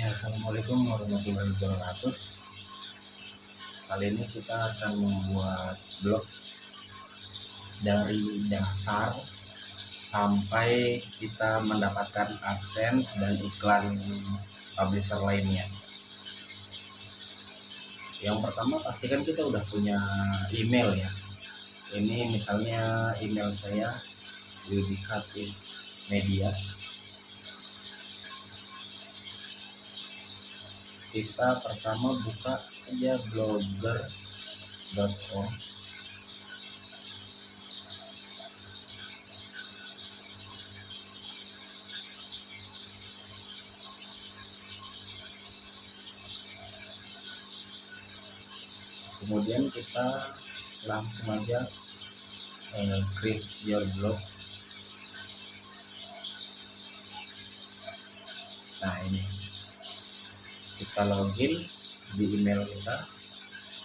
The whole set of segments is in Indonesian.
Ya, assalamualaikum warahmatullahi wabarakatuh. Kali ini kita akan membuat blog dari dasar sampai kita mendapatkan AdSense dan iklan publisher lainnya. Yang pertama pastikan kita udah punya email ya. Ini misalnya email saya Yudikatif Media. Kita pertama buka aja blogger.com. Kemudian kita langsung aja create your blog. Nah, ini kita login di email kita,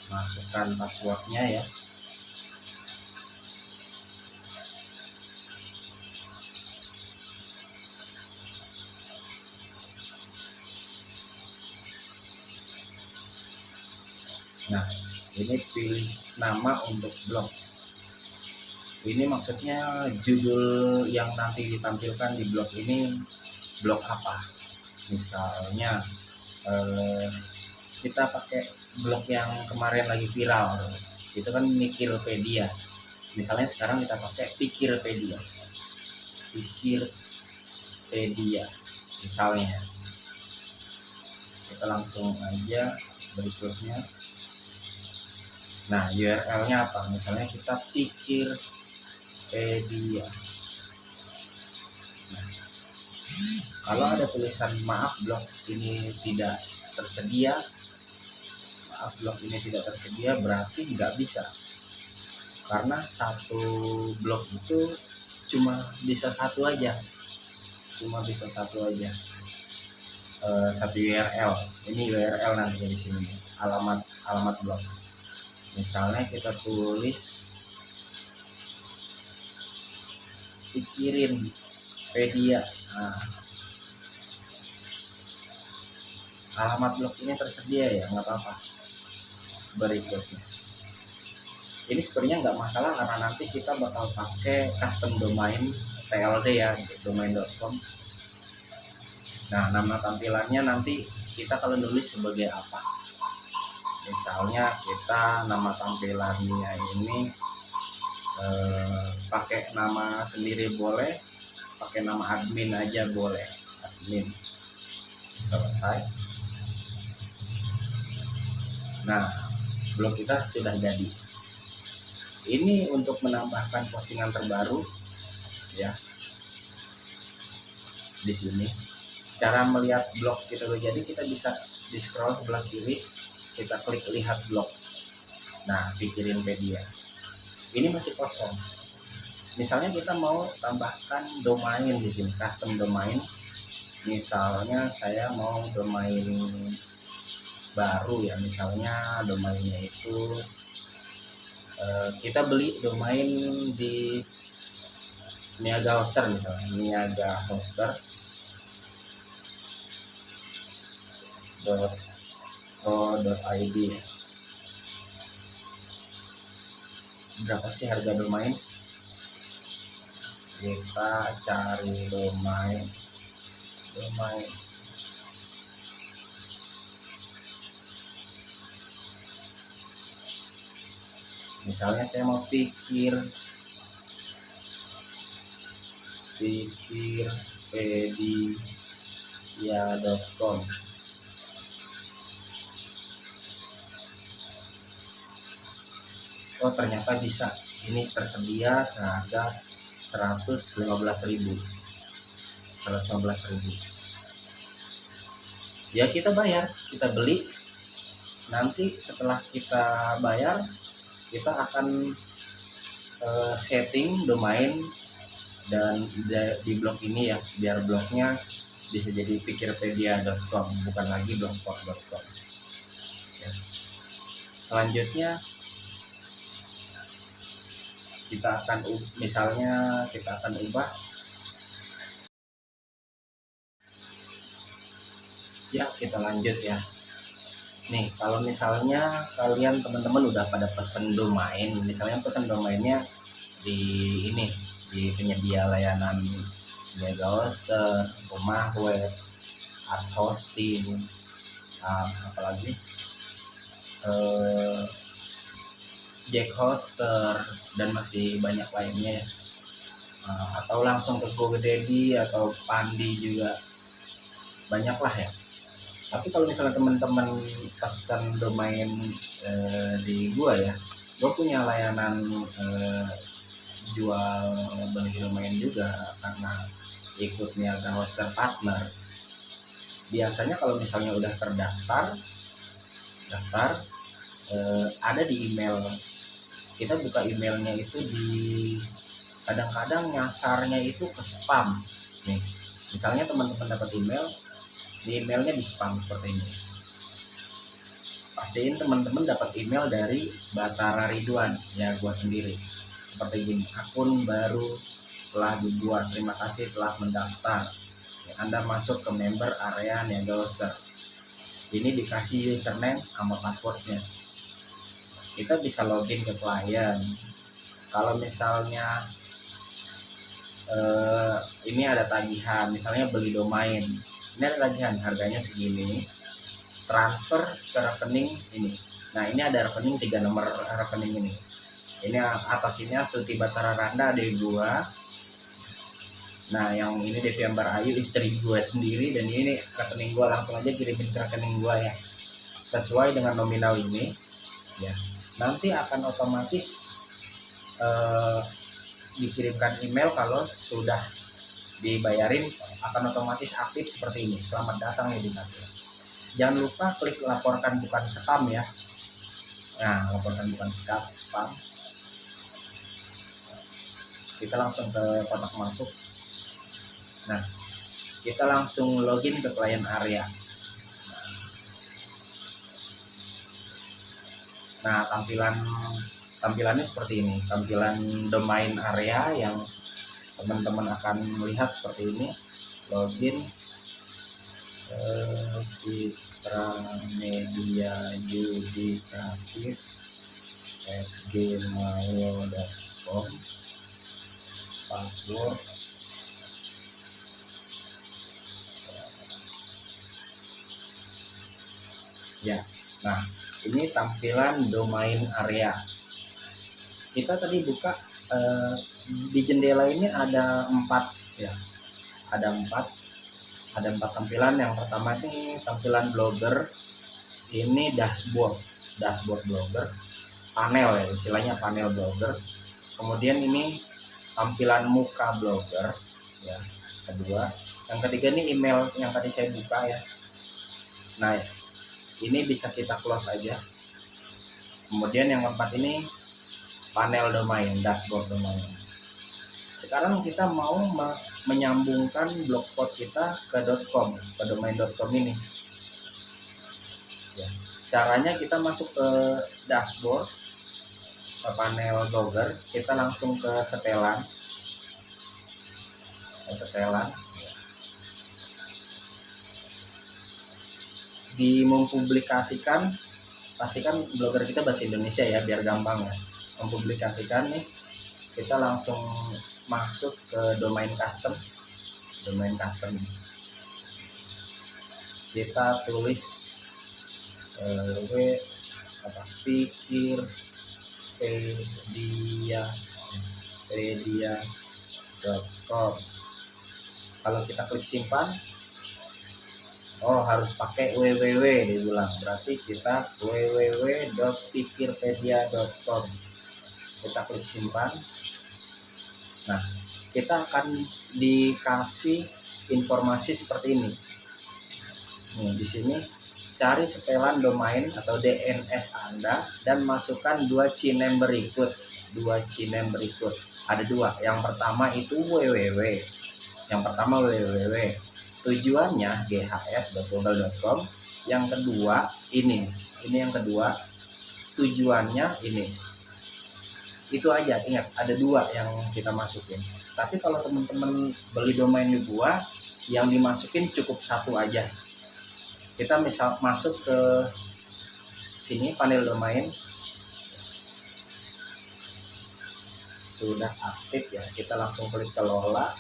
masukkan passwordnya ya. Nah, ini pilih nama untuk blog. Ini maksudnya judul yang nanti ditampilkan di blog ini blog apa. Misalnya kita pakai blog yang kemarin lagi viral, itu kan Mikirpedia. Misalnya sekarang kita pakai Pikirpedia misalnya. Kita langsung aja berikutnya. Nah, URL-nya apa? Misalnya kita Pikirpedia. Nah, kalau ada tulisan maaf blog ini tidak tersedia, berarti nggak bisa, karena satu blog itu cuma bisa satu aja, satu URL. Ini URL nanti di sini, alamat blog. Misalnya kita tulis Pikirinpedia. Nah, alamat blog ini tersedia ya, nggak apa-apa. Berikutnya, ini sebenarnya nggak masalah karena nanti kita bakal pakai custom domain TLD ya, domain.com. Nah, nama tampilannya nanti kita kalau nulis sebagai apa? Misalnya kita nama tampilannya ini pakai nama sendiri boleh, pakai nama admin aja boleh, admin. Selesai. Nah, blog kita sudah jadi. Ini untuk menambahkan postingan terbaru ya. Di sini cara melihat blog kita udah jadi, kita bisa di scroll sebelah kiri, kita klik lihat blog. Nah, Pikirinpedia ini masih kosong. Misalnya kita mau tambahkan domain di sini, custom domain. Misalnya saya mau domain baru ya, misalnya domainnya itu kita beli domain di Niaga Hoster, misalnya niagahoster.co.id. Berapa sih harga domain? Kita cari domain. Misalnya saya mau pikirpedia.com. Oh, ternyata bisa. Ini tersedia seharga 115.000. Ya, kita bayar, kita beli. Nanti setelah kita bayar, kita akan setting domain dan di blog ini ya, biar blognya bisa jadi pikirpedia.com, bukan lagi blogspot.com ya. Selanjutnya kita akan ubah Ya, kita lanjut ya. Nih, kalau misalnya kalian teman-teman udah pada pesen domain, misalnya pesen domainnya di ini, di penyedia layanan Mega Hoster, Rumah Web, Art Hosting, apalagi eh, Jack Hoster, dan masih banyak lainnya ya. Atau langsung ke GoDaddy atau Pandi juga banyak lah ya. Tapi kalau misalnya teman-teman pesan domain di gua ya, gua punya layanan jual beli domain juga karena ikut niaga hoster partner. Biasanya kalau misalnya udah terdaftar, ada di email. Kita buka emailnya itu di, kadang-kadang nyasarnya itu ke spam. Nih, misalnya teman-teman dapat email, di emailnya di spam seperti ini. Pastiin teman-teman dapat email dari Batara Ridwan, ya gua sendiri. Seperti gini, akun baru telah dibuat, terima kasih telah mendaftar. Anda masuk ke member area Niaga Hoster. Ini dikasih username sama passwordnya. Kita bisa login ke klien. Kalau misalnya ini ada tagihan, misalnya beli domain, ini ada tagihan harganya segini, transfer ke rekening ini. Nah, ini ada rekening 3 nomor rekening ini. Ini atas ini Astuti Batara Randa adik gua. Nah, yang ini Devi Ambar Ayu istri gua sendiri, dan ini rekening gua, langsung aja kirimin ke rekening gua ya. Sesuai dengan nominal ini ya. Nanti akan otomatis dikirimkan email kalau sudah dibayarin, akan otomatis aktif seperti ini. Selamat datang ya di Nabil. Jangan lupa klik laporkan bukan spam ya. Nah, laporkan bukan spam. Kita langsung ke kotak masuk. Nah, kita langsung login ke klien area. Nah, tampilannya seperti ini. Tampilan domain area yang teman-teman akan melihat seperti ini. Login Citra Media Yudikatif @gmail.com, password ya. Nah, ini tampilan domain area. Kita tadi buka di jendela ini ada 4 ya, ada 4 tampilan. Yang pertama ini tampilan blogger, ini dashboard blogger, panel ya, istilahnya panel blogger. Kemudian ini tampilan muka blogger ya, kedua. Yang ketiga ini email yang tadi saya buka ya. Nah, ini bisa kita close aja. Kemudian yang keempat ini panel domain, dashboard domain. Sekarang kita mau menyambungkan blogspot kita ke .com, ke domain.com ini ya. Caranya kita masuk ke dashboard, ke panel blogger, kita langsung ke setelan. Di mempublikasikan, pastikan blogger kita bahasa Indonesia ya biar gampang ya. Mempublikasikan nih, kita langsung masuk ke domain custom. Kita tulis pedia.com. Kalau kita klik simpan, harus pakai www diulang, berarti kita www.pikirpedia.com. Kita klik simpan. Nah, kita akan dikasih informasi seperti ini. Nih, di sini cari setelan domain atau DNS Anda dan masukkan 2 CNAME berikut. Ada 2. Yang pertama itu www. Tujuannya ghs.google.com. Yang kedua ini yang kedua, tujuannya ini. Itu aja, ingat ada 2 yang kita masukin. Tapi kalau teman-teman beli domain di gua, yang dimasukin cukup 1 aja. Kita misal masuk ke sini, panel domain sudah aktif ya, kita langsung klik kelola.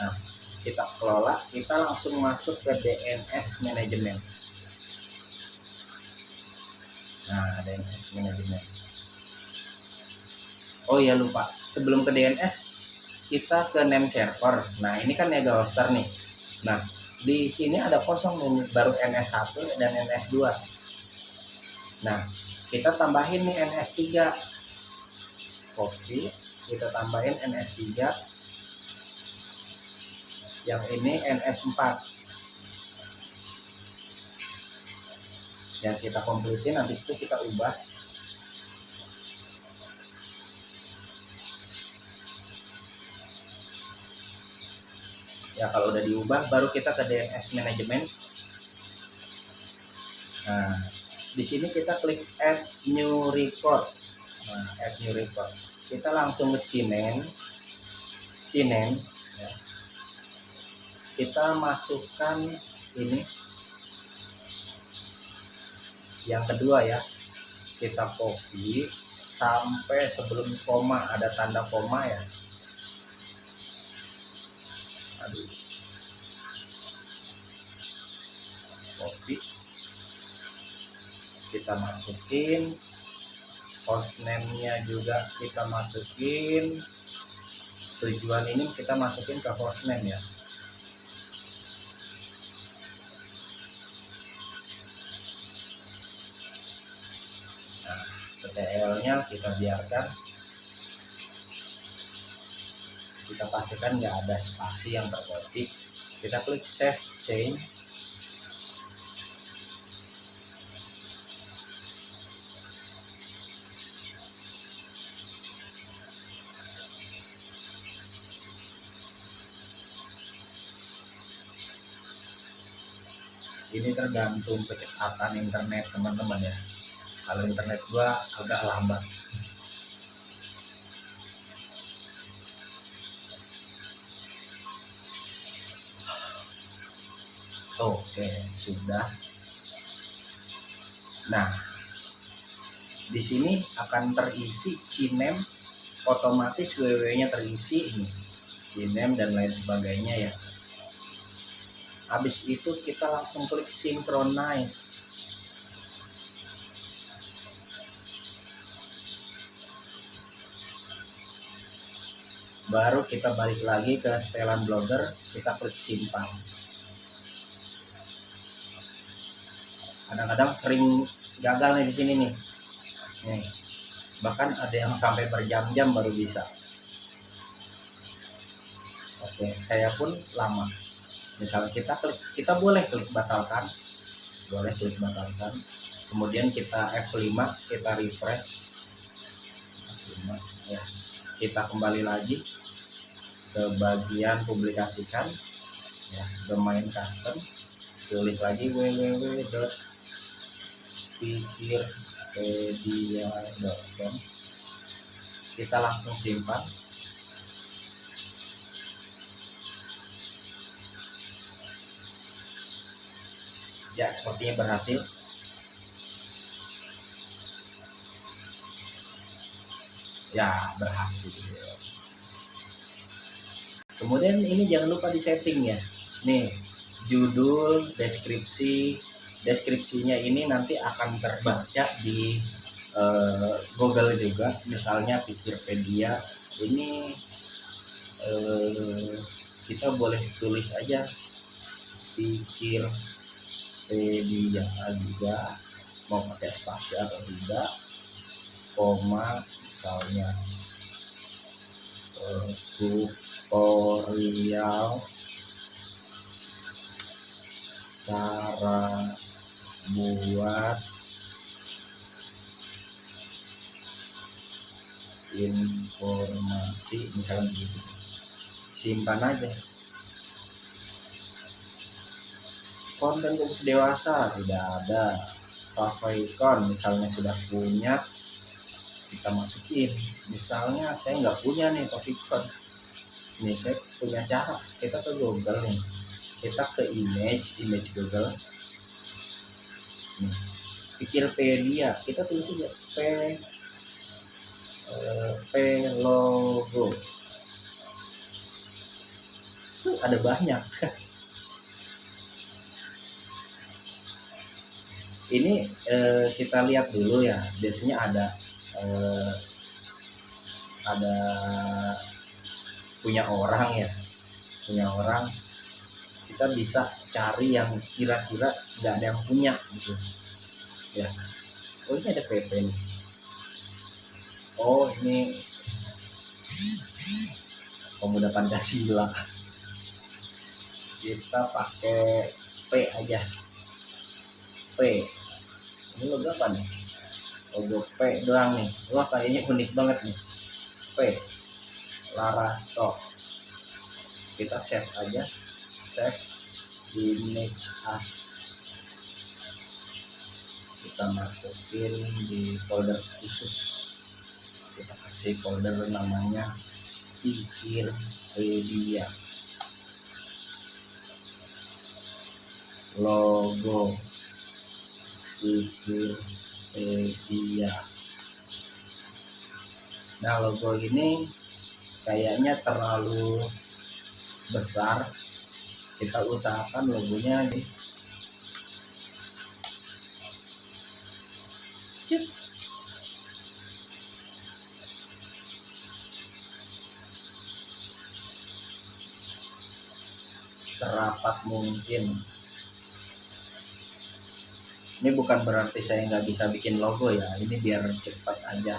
Nah, kita kelola, kita langsung masuk ke DNS manajemen. Nah, DNS manajemen. Oh ya, lupa, sebelum ke DNS kita ke name server. Nah, ini kan Niaga Hoster nih. Nah, di sini ada kosong nih, baru NS1 dan NS2. Nah, kita tambahin nih NS3. Copy, kita tambahin NS3. Yang ini NS4. Yang kita kompletin, habis itu kita ubah. Ya, kalau udah diubah baru kita ke DNS manajemen. Nah, di sini kita klik add new record. Nah, add new record. Kita langsung ke Cinem ya. Kita masukkan ini yang kedua ya, kita copy sampai sebelum koma, ada tanda koma ya. Aduh, copy, kita masukin hostname-nya juga, kita masukin tujuan ini, kita masukin ke hostname ya. Nah, TTL-nya kita biarkan, kita pastikan nggak ada spasi yang terketik. Kita klik save change. Ini tergantung kecepatan internet teman-teman ya. Kalau internet gua agak lambat. Oke, sudah. Nah, di sini akan terisi Cinem, otomatis www-nya terisi ini, Cinem dan lain sebagainya ya. Habis itu kita langsung klik synchronize. Baru kita balik lagi ke setelan Blogger, kita klik simpan. Kadang-kadang sering gagal nih di sini nih. Nih, bahkan ada yang sampai berjam-jam baru bisa. Oke, saya pun lama. Misalnya kita boleh klik batalkan, kemudian kita F5, kita refresh, F5, ya. Kita kembali lagi ke bagian publikasikan ya, domain custom, tulis lagi www.pikirpedia.com, kita langsung simpan. Ya, sepertinya berhasil. Ya, berhasil. Kemudian ini jangan lupa di setting ya. Nih, judul, deskripsinya ini nanti akan terbaca di Google juga. Misalnya Pikirpedia ini kita boleh tulis aja Pikirpedia juga, mau pakai spasi atau tidak, koma misalnya tutorial cara buat informasi misalnya begitu. Simpan aja. Konten khusus dewasa tidak ada. Favicon misalnya sudah punya, kita masukin. Misalnya saya nggak punya nih Favicon, ini saya punya cara. Kita ke Google nih, kita ke image Google, nih, Pikirpedia kita tulis aja P logo. Ada banyak. Ini kita lihat dulu ya, biasanya ada punya orang kita bisa cari yang kira-kira nggak ada yang punya gitu ya. Oh ini ada PP nih, oh ini Pemuda Pancasila, kita pakai P aja. P ini logo apa nih? Logo P doang nih. Wah kayaknya unik banget nih. P Larastock. Kita save aja, save image as. Kita masukin di folder khusus. Kita kasih folder namanya Pikirpedia. Logo Pikirpedia. Nah logo ini kayaknya terlalu besar, kita usahakan logonya di serapat mungkin. Ini bukan berarti saya nggak bisa bikin logo ya, ini biar cepat aja.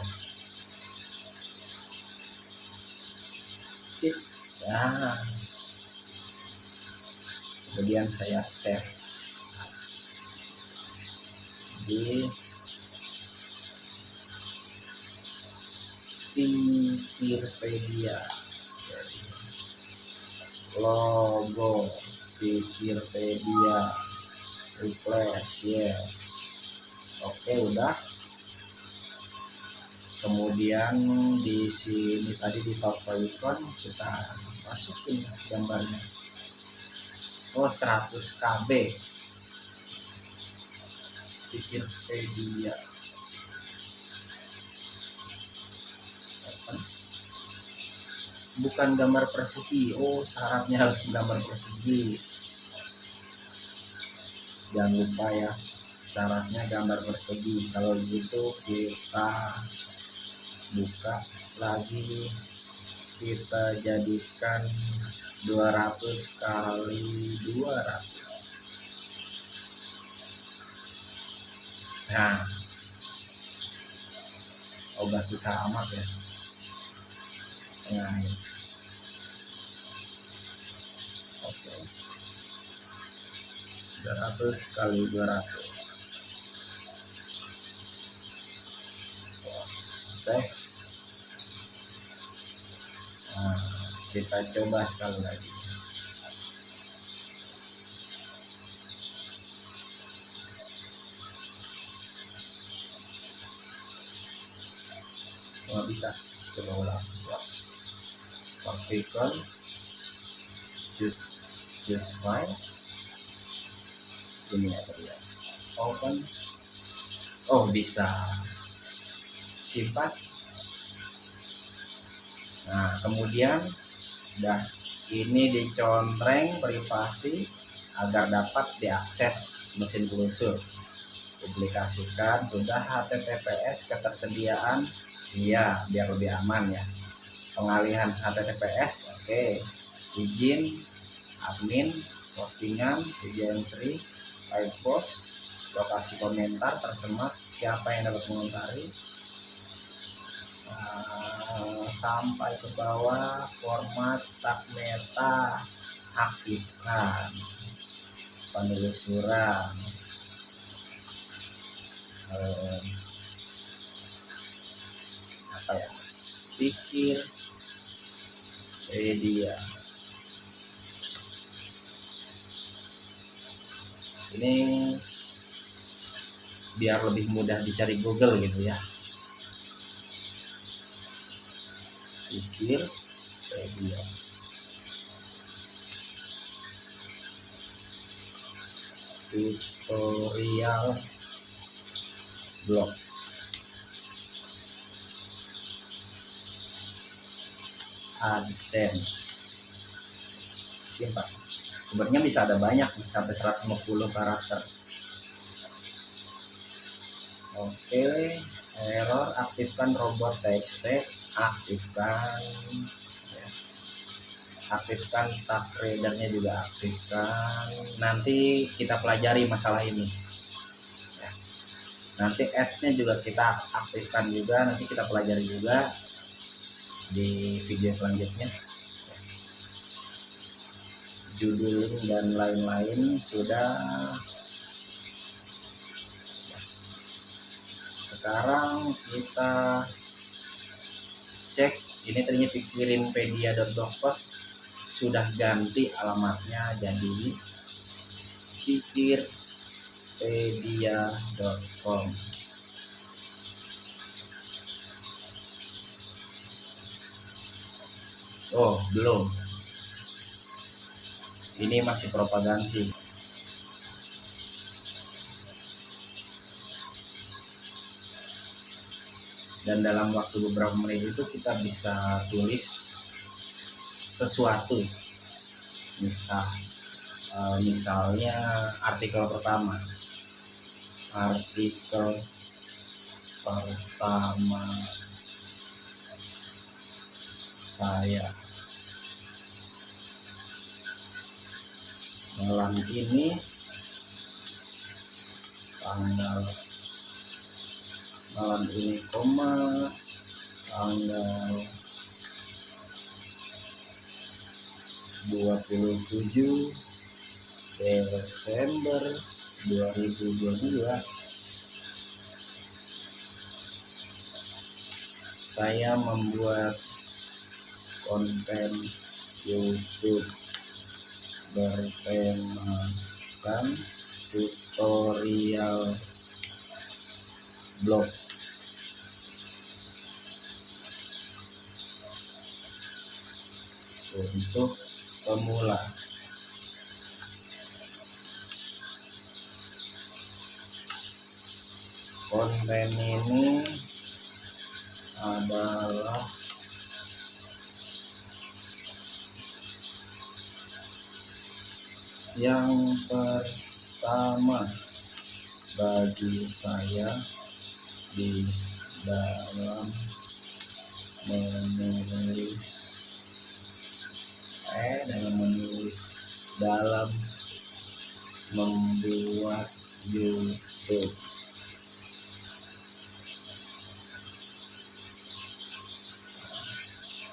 Ya, kemudian saya save di Pikirpedia. Logo Pikirpedia, replace, yes. Oke udah. Kemudian di sini tadi di favicon kita masukin gambarnya. Oh 100 KB Pikirpedia. Bukan gambar persegi. Oh syaratnya harus gambar persegi. Jangan lupa ya, syaratnya gambar persegi. Kalau gitu kita buka lagi, kita jadikan 200 kali 200. Nah, oh gak susah amat ya. Nah, oke, 200 kali 200. Save. Nah, kita coba sekali lagi. Nggak bisa, coba ulang. Favicon, just fine. Ini ya terlihat. Open. Oh bisa. Simpan. Nah kemudian udah ini dicontreng privasi agar dapat diakses mesin browser. Publikasikan sudah HTTPS ketersediaan, iya biar lebih aman ya. Pengalihan HTTPS, oke. Izin admin, postingan, video entry, live post, lokasi komentar tersemat, siapa yang dapat mengomentari, sampai ke bawah, format tag meta aktifkan, penelusuran, apa ya, Pikirpedia. Ini biar lebih mudah dicari Google gitu ya. Pikirpedia. Tutorial blog. AdSense simpan. Sebenarnya bisa ada banyak, bisa sampai 150 karakter. Oke, error, aktifkan robot TXT, aktifkan ya. Aktifkan tag readernya juga aktifkan. Nanti kita pelajari masalah ini ya. Nanti ads-nya juga kita aktifkan juga, nanti kita pelajari juga di video selanjutnya. Judul dan lain-lain sudah. Sekarang kita cek, ini tadinya pikirinpedia.blogspot, sudah ganti alamatnya jadi pikirpedia.com. Oh belum, ini masih propaganda. Dan dalam waktu beberapa menit itu kita bisa tulis sesuatu, misalnya artikel pertama saya malam ini tanggal tanggal 27 Desember 2022 saya membuat konten YouTube bertemakan tutorial blog untuk pemula. Konten ini adalah yang pertama bagi saya di dalam dalam membuat YouTube.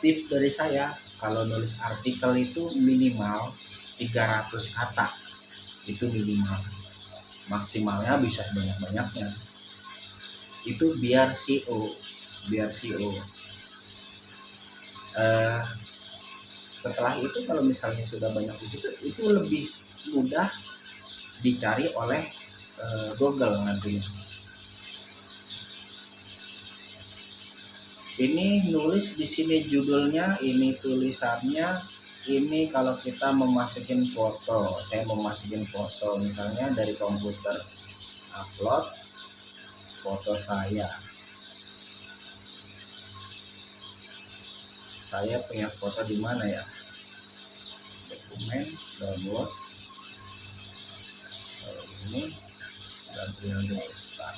Tips dari saya, kalau nulis artikel itu minimal 300 kata, itu minimal. Maksimalnya bisa sebanyak-banyaknya. Itu biar SEO. Setelah itu kalau misalnya sudah banyak itu lebih mudah dicari oleh Google nantinya. Ini nulis di sini judulnya, ini tulisannya, ini kalau kita memasukin foto, saya memasukin foto misalnya dari komputer, upload foto saya punya foto di mana ya, dokumen, download, ini dan tinggal start.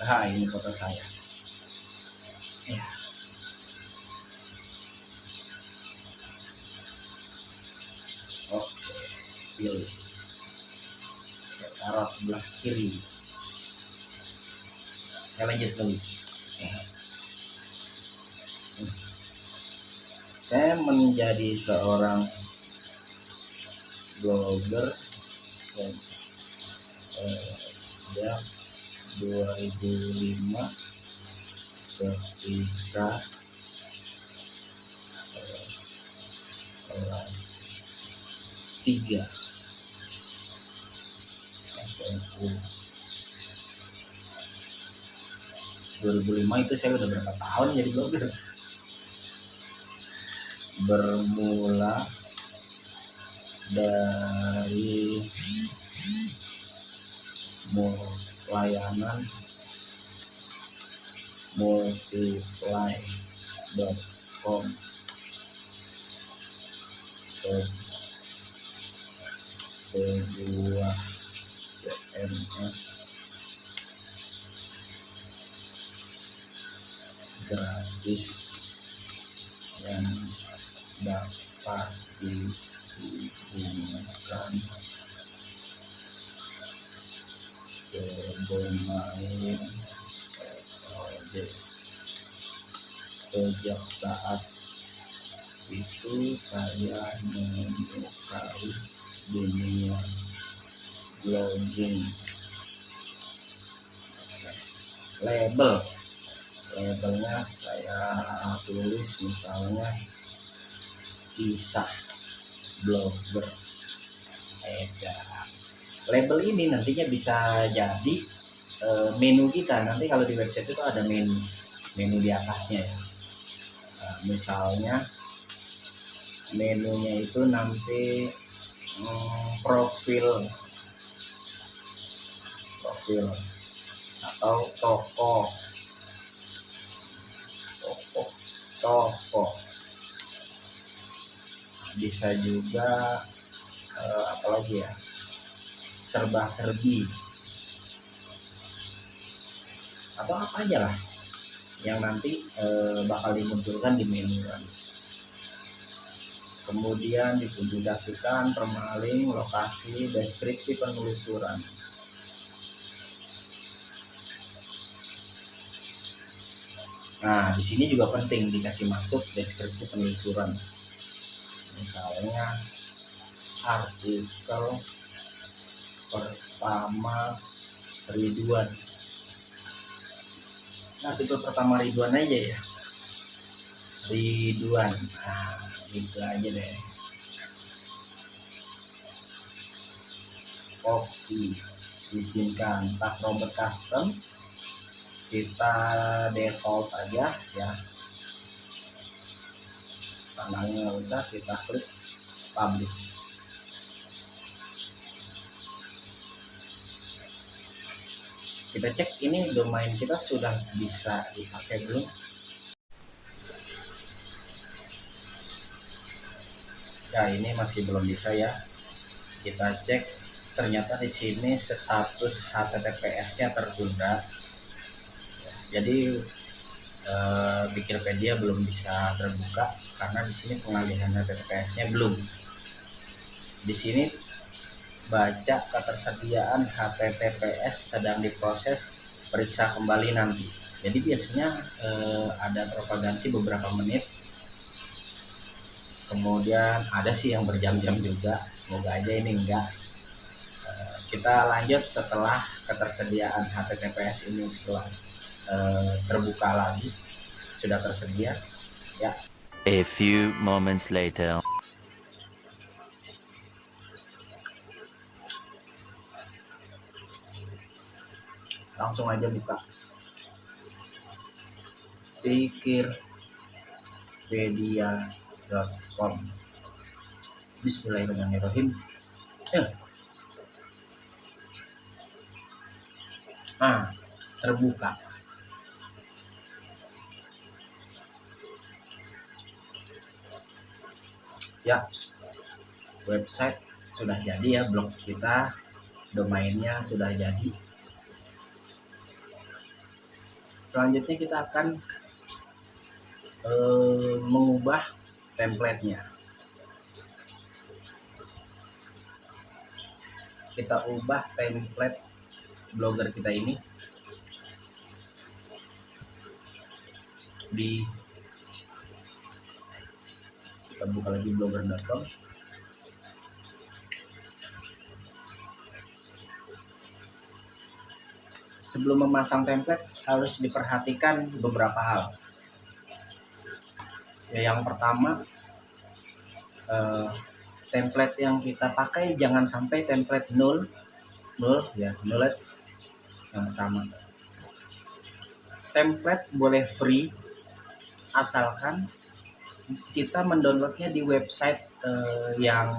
Nah, ini foto saya ya. Oke, pilih, saya taruh sebelah kiri, saya lanjut tulis. Saya menjadi seorang blogger sejak 2005 ketika kelas 3 SMU. 2005 itu saya udah berapa tahun jadi blogger. Bermula dari layanan multiply.com sebuah CMS gratis yang dapat digunakan bermain project. Sejak saat itu saya menyukai dunia blogging. Labelnya saya tulis misalnya kisah blogger. Label ini nantinya bisa jadi menu kita. Nanti kalau di website itu ada menu di atasnya ya. Misalnya menunya itu nanti profil atau toko. Bisa juga apalagi ya, serba-serbi atau apa aja lah yang nanti bakal dimunculkan di menu kan. Kemudian dipublikasikan, permalink, lokasi, deskripsi, penelusuran. Nah, di sini juga penting dikasih masuk deskripsi penelusuran. Misalnya artikel pertama Ridwan. Nah, artikel pertama Ridwan aja ya. Ridwan. Nah, gitu aja deh. Opsi izinkan tag Robert custom, kita default aja ya, tanggalnya nggak usah, kita klik publish. Kita cek ini domain kita sudah bisa dipakai belum. Ya, ini masih belum bisa ya. Kita cek, ternyata di sini status HTTPS-nya tertunda. Jadi Wikipedia belum bisa terbuka karena di sini pengalihan HTTPS-nya belum. Di sini baca ketersediaan HTTPS sedang diproses, periksa kembali nanti. Jadi biasanya ada propagasi beberapa menit. Kemudian ada sih yang berjam-jam juga. Semoga aja ini enggak. Kita lanjut setelah ketersediaan HTTPS ini setelah terbuka lagi, sudah tersedia ya. A few moments later. Langsung aja buka pikirpedia.com. Bismillahirrahmanirrahim. Terbuka. Ya, website sudah jadi ya, blog kita, domainnya sudah jadi. Selanjutnya kita akan mengubah template-nya. Kita ubah template blogger kita ini kita buka lagi blogger.com. Sebelum memasang template harus diperhatikan beberapa hal. Ya, yang pertama, template yang kita pakai jangan sampai template null ya, null. Yang pertama, template boleh free asalkan kita mendownloadnya di website yang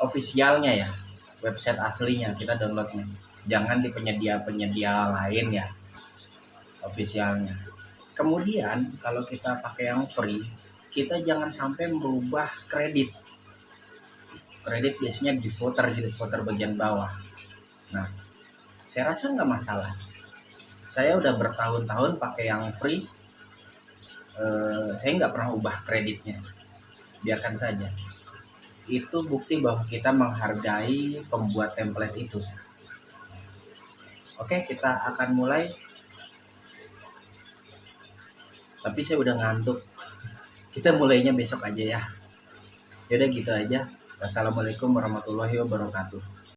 officialnya ya, website aslinya kita downloadnya, jangan di penyedia-penyedia lain ya, officialnya. Kemudian kalau kita pakai yang free, kita jangan sampai merubah kredit biasanya di footer gitu, footer bagian bawah. Nah, saya rasa nggak masalah, saya udah bertahun-tahun pakai yang free, saya nggak pernah ubah kreditnya, biarkan saja. Itu bukti bahwa kita menghargai pembuat template itu. Oke, kita akan mulai, tapi saya udah ngantuk, kita mulainya besok aja ya. Yaudah gitu aja. Wassalamualaikum warahmatullahi wabarakatuh.